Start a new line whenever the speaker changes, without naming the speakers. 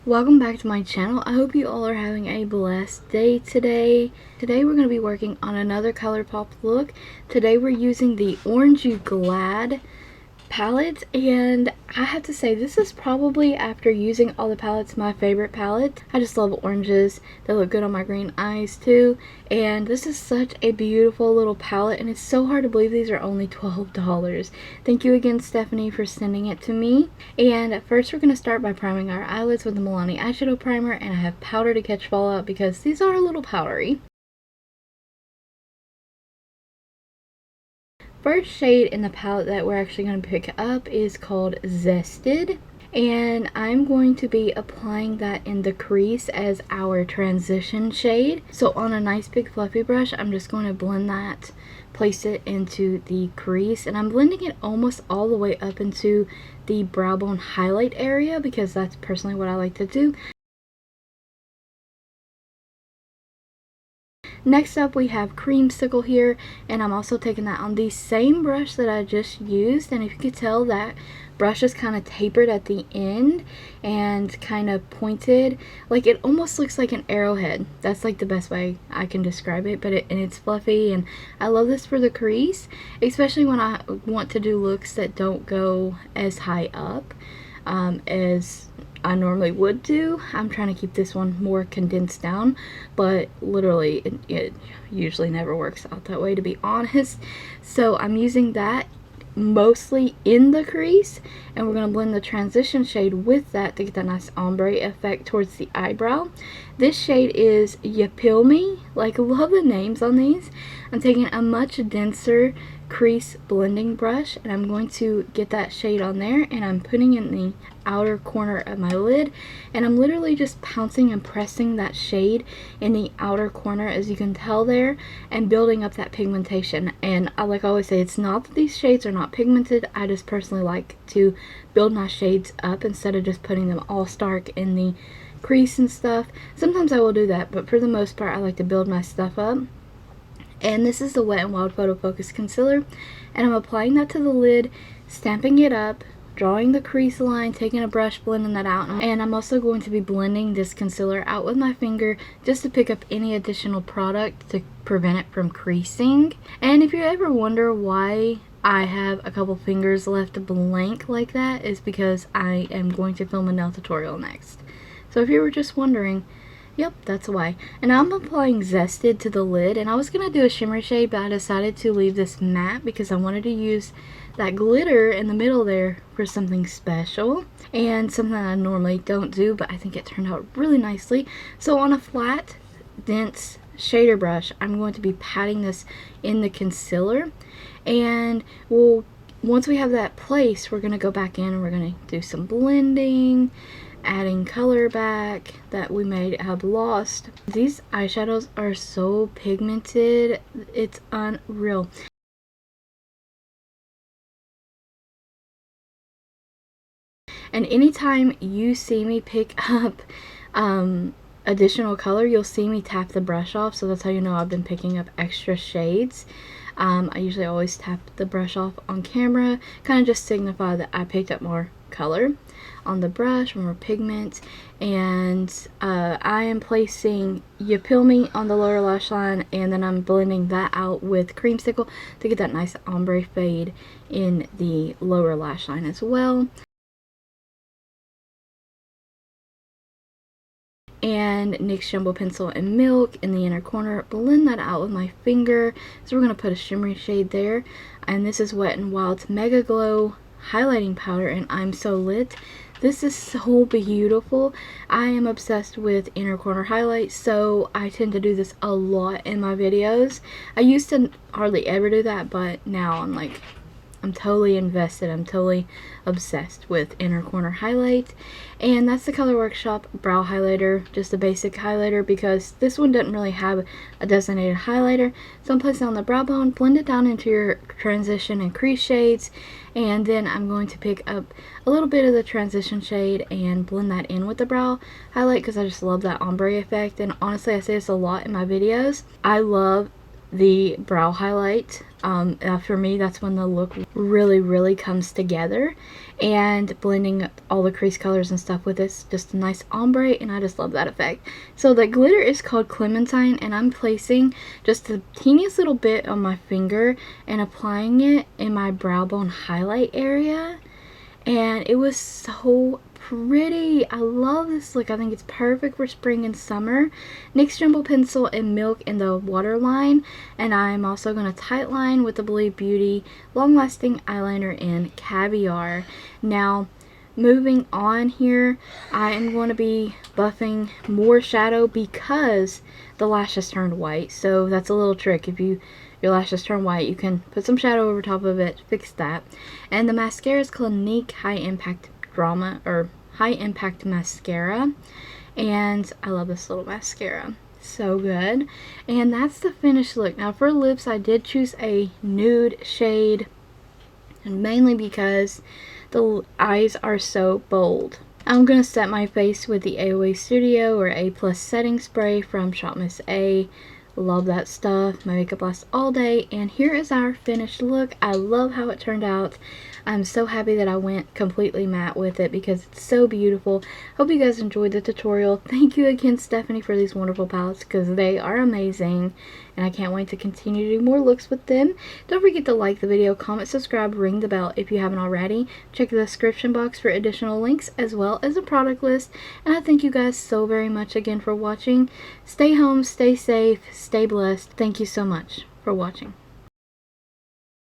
Welcome back to my channel. I hope you all are having a blessed day today. Today we're going to be working on another ColourPop look. Today we're using the Orange You Glad palette, and I have to say this is probably, after using all the palettes, my favorite palette. I just love oranges. They look good on my green eyes too, and this is such a beautiful little palette, and it's so hard to believe these are only $12. Thank you again, Stephanie, for sending it to me. And first we're going to start by priming our eyelids with the Milani eyeshadow primer, and I have powder to catch fallout because these are a little powdery. First shade in the palette that we're actually going to pick up is called Zested, and I'm going to be applying that in the crease as our transition shade. So on a nice big fluffy brush, I'm just going to blend that, place it into the crease, and I'm blending it almost all the way up into the brow bone highlight area because that's personally what I like to do. Next up we have Creamsicle here, and I'm also taking that on the same brush that I just used, and if you could tell, that brush is kind of tapered at the end and kind of pointed, like it almost looks like an arrowhead. That's like the best way I can describe it, but it's fluffy, and I love this for the crease, especially when I want to do looks that don't go as high up as I normally would do. I'm trying to keep this one more condensed down, but literally it usually never works out that way, to be honest. So I'm using that mostly in the crease, and we're going to blend the transition shade with that to get that nice ombre effect towards the eyebrow. This shade is Ya Pill Me. Like, love the names on these. I'm taking a much denser crease blending brush, and I'm going to get that shade on there, and I'm putting it in the outer corner of my lid, and I'm literally just pouncing and pressing that shade in the outer corner, as you can tell there, and building up that pigmentation. And like I always say, it's not that these shades are not pigmented, I just personally like to build my shades up instead of just putting them all stark in the crease and stuff. Sometimes I will do that, but for the most part I like to build my stuff up. And this is the WetnWild Photofocus concealer, and I'm applying that to the lid, stamping it up, drawing the crease line, taking a brush, blending that out, and I'm also going to be blending this concealer out with my finger just to pick up any additional product to prevent it from creasing. And if you ever wonder why I have a couple fingers left blank like that, is because I am going to film a nail tutorial next. So if you were just wondering, yep, that's why. And I'm applying Zested to the lid, and I was going to do a shimmer shade, but I decided to leave this matte because I wanted to use that glitter in the middle there for something special, and something I normally don't do, but I think it turned out really nicely. So on a flat, dense shader brush, I'm going to be patting this in the concealer, and once we have that placed, we're going to go back in and we're going to do some blending, adding color back that we may have lost. These eyeshadows are so pigmented, it's unreal. And anytime you see me pick up additional color, you'll see me tap the brush off, so that's how you know I've been picking up extra shades. I usually always tap the brush off on camera, kind of just signify that I picked up more color on the brush, more pigment. And I am placing Ya Pill Me on the lower lash line, and then I'm blending that out with Creamsicle to get that nice ombre fade in the lower lash line as well. And NYX Jumbo Pencil and Milk in the inner corner, blend that out with my finger. So we're going to put a shimmery shade there, and this is WetnWild's MegaGlo highlighting powder, and I'm So Lit. This is so beautiful. I am obsessed with inner corner highlights, so I tend to do this a lot in my videos. I used to hardly ever do that, but now I'm totally invested. I'm totally obsessed with inner corner highlight. And that's the Color Workshop Brow Highlighter, just a basic highlighter, because this one doesn't really have a designated highlighter. So I'm placing it on the brow bone, blend it down into your transition and crease shades, and then I'm going to pick up a little bit of the transition shade and blend that in with the brow highlight, because I just love that ombre effect. And honestly, I say this a lot in my videos, I love the brow highlight For me, that's when the look really comes together, and blending all the crease colors and stuff with this, just a nice ombre, and I just love that effect. So the glitter is called Clementine, and I'm placing just the teeniest little bit on my finger and applying it in my brow bone highlight area, and it was so pretty. I love this look. I think it's perfect for spring and summer. NYX Jumbo Pencil and Milk in the waterline, and I'm also going to tightline with the Believe Beauty Long Lasting Eyeliner in Caviar. Now, moving on here, I am going to be buffing more shadow because the lashes turned white. So that's a little trick. If your lashes turn white, you can put some shadow over top of it, fix that. And the mascara is Clinique High Impact Mascara, and I love this little mascara, so good. And that's the finished look. Now for lips, I did choose a nude shade, and mainly because the eyes are so bold. I'm gonna set my face with the AOA Studio or A Plus setting spray from Shop Miss A. Love that stuff. My makeup lasts all day, and here is our finished look. I love how it turned out. I'm so happy that I went completely matte with it because it's so beautiful. Hope you guys enjoyed the tutorial. Thank you again, Stephanie, for these wonderful palettes because they are amazing, and I can't wait to continue to do more looks with them. Don't forget to like the video, comment, subscribe, ring the bell if you haven't already. Check the description box for additional links as well as a product list, and I thank you guys so very much again for watching. Stay home, stay safe, stay blessed. Thank you so much for watching.